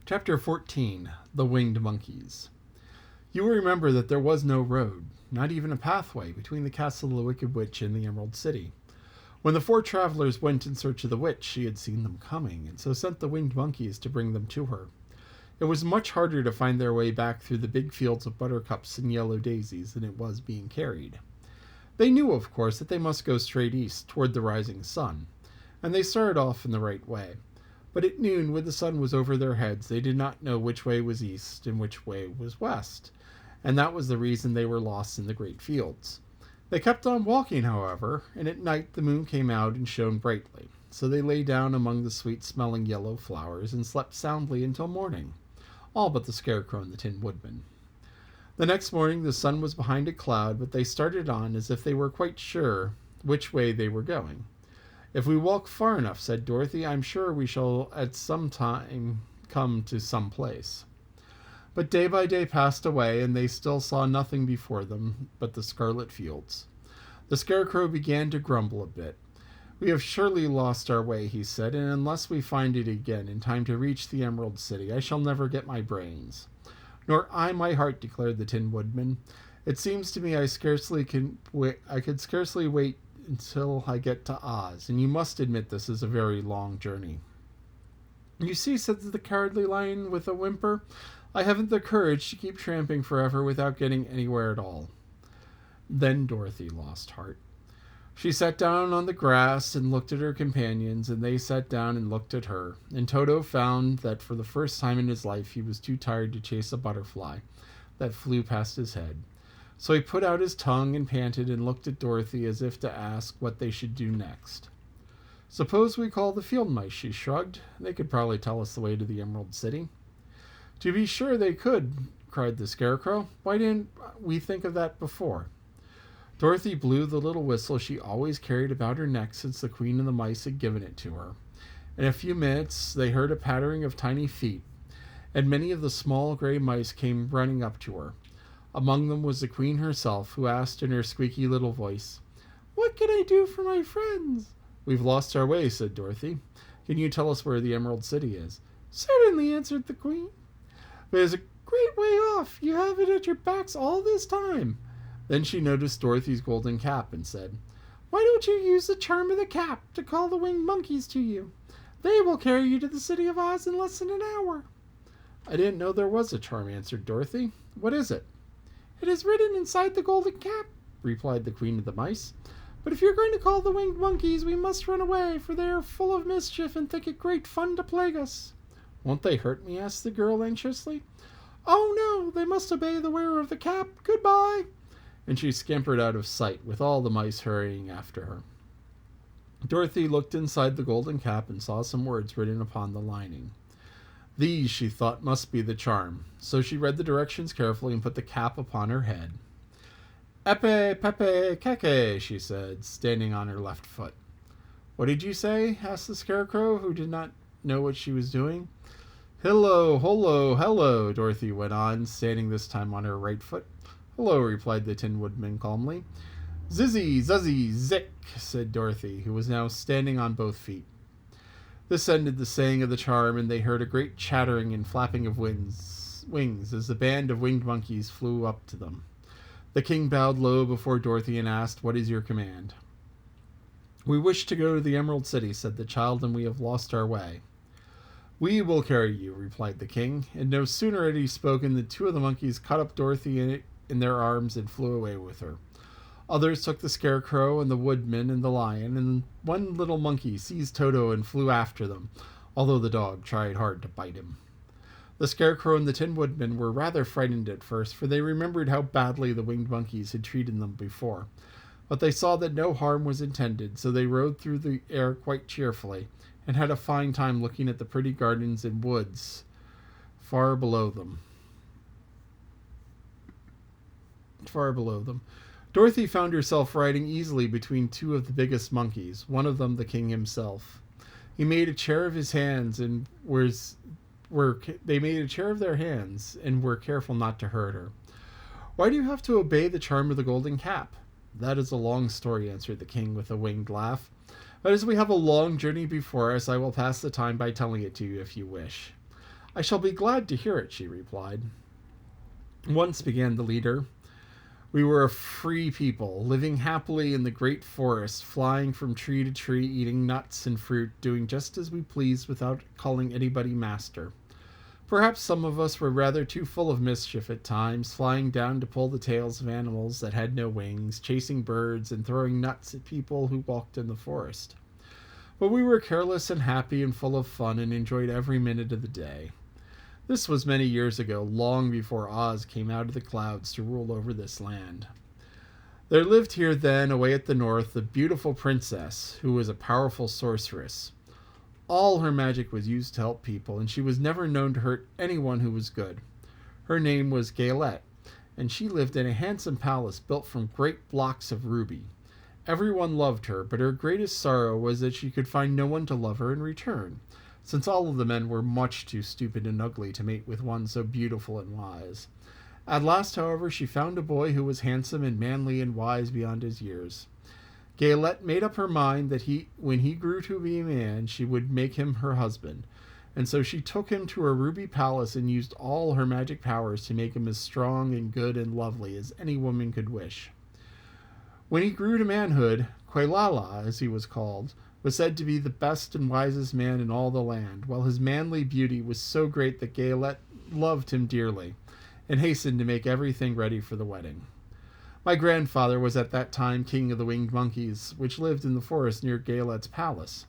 Chapter 14. The Winged Monkeys. You will remember that there was no road, not even a pathway, between the castle of the Wicked Witch and the Emerald City. When the four travelers went in search of the witch, she had seen them coming, and so sent the winged monkeys to bring them to her. It was much harder to find their way back through the big fields of buttercups and yellow daisies than it was being carried. They knew, of course, that they must go straight east, toward the rising sun, and they started off in the right way. But at noon, when the sun was over their heads, they did not know which way was east and which way was west, and that was the reason they were lost in the great fields. They kept on walking, however, and at night the moon came out and shone brightly, so they lay down among the sweet-smelling yellow flowers and slept soundly until morning, all but the Scarecrow and the Tin Woodman. The next morning the sun was behind a cloud, but they started on as if they were quite sure which way they were going. "If we walk far enough," said Dorothy, "I'm sure we shall at some time come to some place." But day by day passed away, and they still saw nothing before them but the scarlet fields. The Scarecrow began to grumble a bit. "We have surely lost our way," he said, "and unless we find it again in time to reach the Emerald City, I shall never get my brains." "Nor I my heart," declared the Tin Woodman. "It seems to me I could scarcely wait until I get to Oz, and you must admit this is a very long journey." "You see," said the Cowardly Lion with a whimper, "I haven't the courage to keep tramping forever without getting anywhere at all." Then Dorothy lost heart. She sat down on the grass and looked at her companions, and they sat down and looked at her, and Toto found that for the first time in his life he was too tired to chase a butterfly that flew past his head. So he put out his tongue and panted and looked at Dorothy as if to ask what they should do next. "Suppose we call the field mice," she shrugged. "They could probably tell us the way to the Emerald City." "To be sure they could," cried the Scarecrow. "Why didn't we think of that before?" Dorothy blew the little whistle she always carried about her neck since the Queen of the Mice had given it to her. In a few minutes they heard a pattering of tiny feet, and many of the small gray mice came running up to her. Among them was the Queen herself, who asked in her squeaky little voice, "What can I do for my friends?" "We've lost our way," said Dorothy. "Can you tell us where the Emerald City is?" "Certainly," answered the Queen. "But it's a great way off. You have it at your backs all this time." Then she noticed Dorothy's golden cap and said, "Why don't you use the charm of the cap to call the winged monkeys to you? They will carry you to the city of Oz in less than an hour." "I didn't know there was a charm," answered Dorothy. "What is it?" "It is written inside the golden cap," replied the Queen of the Mice. "But if you're going to call the winged monkeys, we must run away, for they are full of mischief and think it great fun to plague us." "Won't they hurt me?" asked the girl anxiously. "Oh, no, they must obey the wearer of the cap. Goodbye." And she scampered out of sight, with all the mice hurrying after her. Dorothy looked inside the golden cap and saw some words written upon the lining. These, she thought, must be the charm, so she read the directions carefully and put the cap upon her head. "Epe, pepe, keke," she said, standing on her left foot. "What did you say?" asked the Scarecrow, who did not know what she was doing. "Hello, holo, hello," Dorothy went on, standing this time on her right foot. "Hello," replied the Tin Woodman calmly. "Zizzy, zuzzy, zick," said Dorothy, who was now standing on both feet. This ended the saying of the charm, and they heard a great chattering and flapping of wings as the band of winged monkeys flew up to them. The king bowed low before Dorothy and asked, "What is your command?" "We wish to go to the Emerald City," said the child, "and we have lost our way." "We will carry you," replied the king, and no sooner had he spoken than two of the monkeys caught up Dorothy in their arms and flew away with her. Others took the Scarecrow and the Woodman and the Lion, and one little monkey seized Toto and flew after them, although the dog tried hard to bite him. The Scarecrow and the Tin Woodman were rather frightened at first, for they remembered how badly the winged monkeys had treated them before. But they saw that no harm was intended, so they rode through the air quite cheerfully, and had a fine time looking at the pretty gardens and woods far below them. Dorothy found herself riding easily between two of the biggest monkeys, one of them the king himself. He made a chair of his hands and they made a chair of their hands and were careful not to hurt her. "Why do you have to obey the charm of the golden cap?" "That is a long story," answered the king with a winged laugh. "But as we have a long journey before us, I will pass the time by telling it to you if you wish. "I shall be glad to hear it," she replied. "Once," began the leader, "we were a free people, living happily in the great forest, flying from tree to tree, eating nuts and fruit, doing just as we pleased without calling anybody master. Perhaps some of us were rather too full of mischief at times, flying down to pull the tails of animals that had no wings, chasing birds, and throwing nuts at people who walked in the forest. But we were careless and happy and full of fun and enjoyed every minute of the day. This was many years ago, long before Oz came out of the clouds to rule over this land. There lived here then, away at the north, a beautiful princess who was a powerful sorceress. All her magic was used to help people, and she was never known to hurt anyone who was good. Her name was Gaylette, and she lived in a handsome palace built from great blocks of ruby. Everyone loved her, but her greatest sorrow was that she could find no one to love her in return, since all of the men were much too stupid and ugly to mate with one so beautiful and wise. At last, however, she found a boy who was handsome and manly and wise beyond his years. Gaylette made up her mind that when he grew to be a man, she would make him her husband, and so she took him to her ruby palace and used all her magic powers to make him as strong and good and lovely as any woman could wish. When he grew to manhood, Quelala, as he was called, was said to be the best and wisest man in all the land, while his manly beauty was so great that Gaylette loved him dearly, and hastened to make everything ready for the wedding. My grandfather was at that time king of the winged monkeys, which lived in the forest near Gaylette's palace,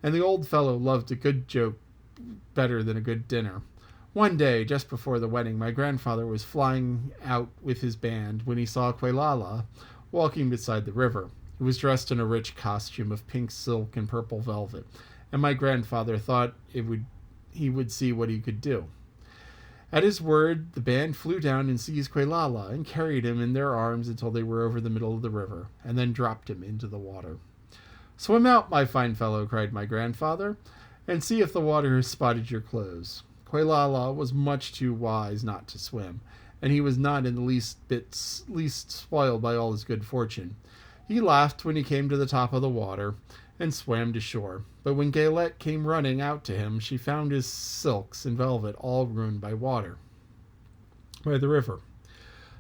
and the old fellow loved a good joke better than a good dinner. One day, just before the wedding, my grandfather was flying out with his band when he saw Quelala walking beside the river. He was dressed in a rich costume of pink silk and purple velvet, and my grandfather thought he would see what he could do. At his word, the band flew down and seized Quelala and carried him in their arms until they were over the middle of the river, and then dropped him into the water. "Swim out, my fine fellow," cried my grandfather, "and see if the water has spotted your clothes." Quelala was much too wise not to swim, and he was not in the least spoiled by all his good fortune. He laughed when he came to the top of the water, and swam to shore. But when Gaylette came running out to him, she found his silks and velvet all ruined by the river.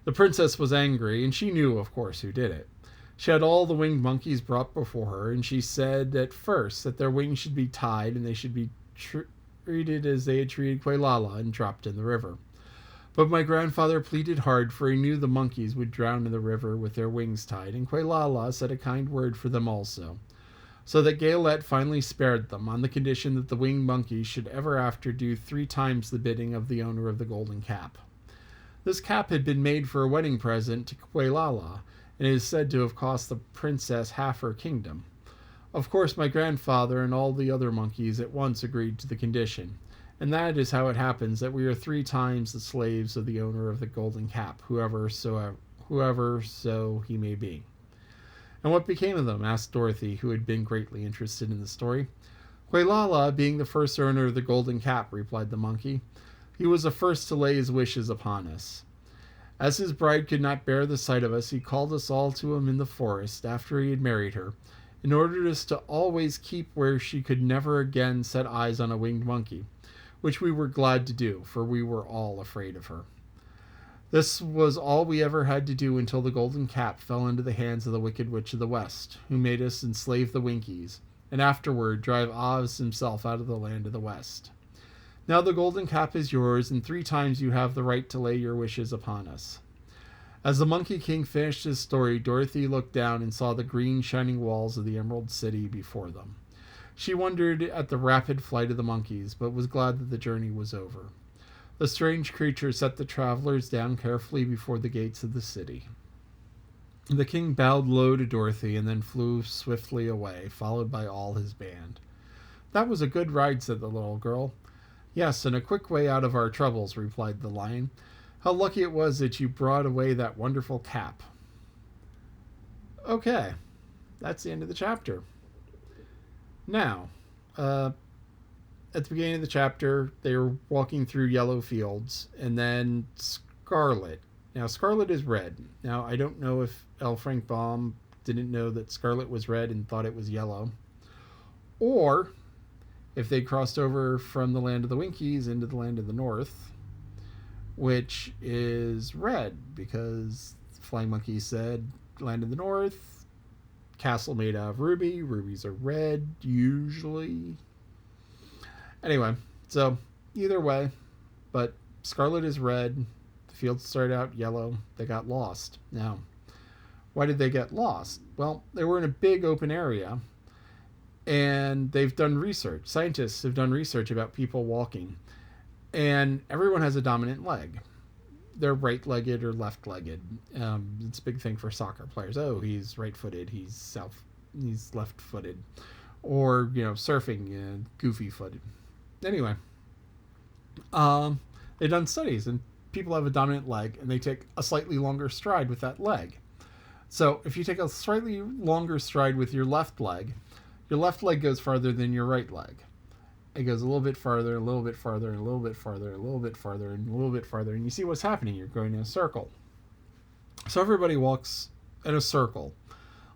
The princess was angry, and she knew, of course, who did it. She had all the winged monkeys brought before her, and she said at first that their wings should be tied, and they should be treated as they had treated Quelala and dropped in the river. But my grandfather pleaded hard, for he knew the monkeys would drown in the river with their wings tied, and Quelala said a kind word for them also, so that Gaylette finally spared them, on the condition that the winged monkeys should ever after do 3 times the bidding of the owner of the golden cap. This cap had been made for a wedding present to Quelala, and it is said to have cost the princess half her kingdom. Of course, my grandfather and all the other monkeys at once agreed to the condition, and that is how it happens that we are 3 times the slaves of the owner of the golden cap, whoever so he may be. "And what became of them?" asked Dorothy, who had been greatly interested in the story. "Quelala, being the first owner of the golden cap," replied the monkey, "he was the first to lay his wishes upon us. As his bride could not bear the sight of us, he called us all to him in the forest after he had married her, and ordered us to always keep where she could never again set eyes on a winged monkey, which we were glad to do, for we were all afraid of her. This was all we ever had to do until the golden cap fell into the hands of the Wicked Witch of the West, who made us enslave the Winkies, and afterward drive Oz himself out of the land of the West. Now the golden cap is yours, and 3 times you have the right to lay your wishes upon us." As the Monkey King finished his story, Dorothy looked down and saw the green, shining walls of the Emerald City before them. She wondered at the rapid flight of the monkeys, but was glad that the journey was over. The strange creature set the travelers down carefully before the gates of the city. The king bowed low to Dorothy and then flew swiftly away, followed by all his band. "That was a good ride," said the little girl. "Yes, and a quick way out of our troubles," replied the lion. "How lucky it was that you brought away that wonderful cap." Okay, that's the end of the chapter. Now, at the beginning of the chapter, they were walking through yellow fields, and then Scarlet. Now, Scarlet is red. Now, I don't know if L. Frank Baum didn't know that Scarlet was red and thought it was yellow, or if they crossed over from the land of the Winkies into the land of the North, which is red because Flying Monkey said land of the North, castle made out of ruby. Rubies are red usually. Anyway, so either way, but Scarlet is red. The fields started out yellow. They got lost. Now, why did they get lost? Well, they were in a big open area, and they've done research. Scientists have done research about people walking, and everyone has a dominant leg. They're right-legged or left-legged. It's a big thing for soccer players. Oh, he's right-footed. He's left-footed, or surfing, goofy-footed. Anyway, they've done studies, and people have a dominant leg, and they take a slightly longer stride with that leg. So if you take a slightly longer stride with your left leg goes farther than your right leg. It goes a little bit farther, a little bit farther, and a little bit farther, and a little bit farther, and a little bit farther, and you see what's happening. You're going in a circle. So everybody walks in a circle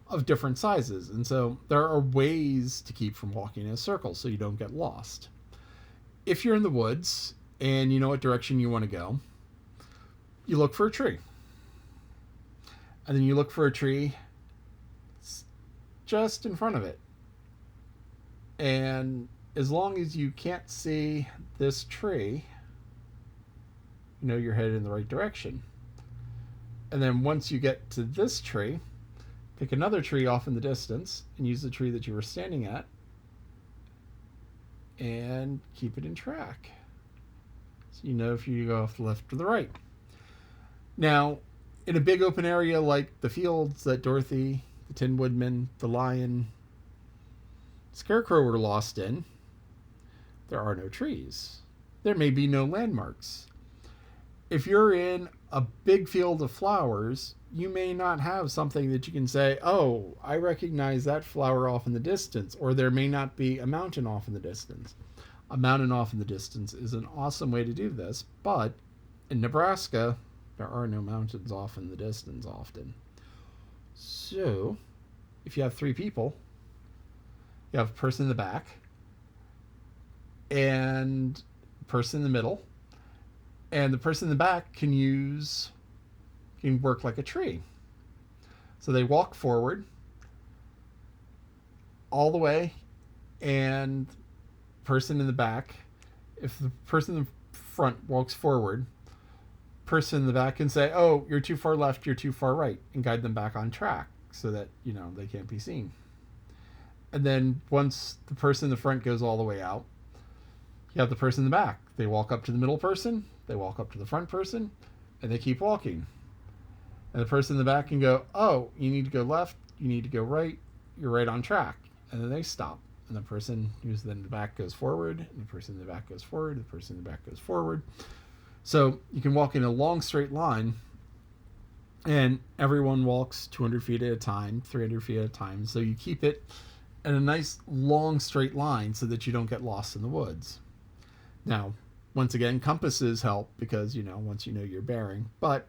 of different sizes, and so there are ways to keep from walking in a circle so you don't get lost. If you're in the woods and you know what direction you want to go, you look for a tree. And then you look for a tree just in front of it. And as long as you can't see this tree, you know you're headed in the right direction. And then once you get to this tree, pick another tree off in the distance and use the tree that you were standing at and keep it in track. So you know if you go off the left or the right. Now, in a big open area like the fields that Dorothy, the Tin Woodman, the Lion, Scarecrow were lost in, there are no trees. There may be no landmarks. If you're in a big field of flowers, you may not have something that you can say, oh, I recognize that flower off in the distance, or there may not be a mountain off in the distance. A mountain off in the distance is an awesome way to do this, but in Nebraska, there are no mountains off in the distance often. So, if you have 3 people, you have a person in the back, and a person in the middle, and the person in the back can work like a tree. So they walk forward all the way, and person in the back, if the person in the front walks forward, person in the back can say, oh, you're too far left, you're too far right, and guide them back on track so that they can't be seen. And then once the person in the front goes all the way out, you have the person in the back. They walk up to the middle person, they walk up to the front person, and they keep walking. And the person in the back can go, oh, you need to go left, you need to go right, you're right on track. And then they stop. And the person who's then in the back goes forward, and the person in the back goes forward, the person in the back goes forward. So you can walk in a long straight line, and everyone walks 200 feet at a time, 300 feet at a time. So you keep it in a nice long straight line so that you don't get lost in the woods. Now, once again, compasses help because, once you know your bearing. But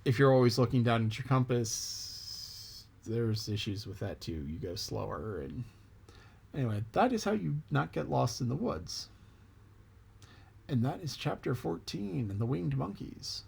if you're always looking down at your compass, there's issues with that too. You go slower. And anyway, that is how you not get lost in the woods. And that is chapter 14 and the Winged Monkeys.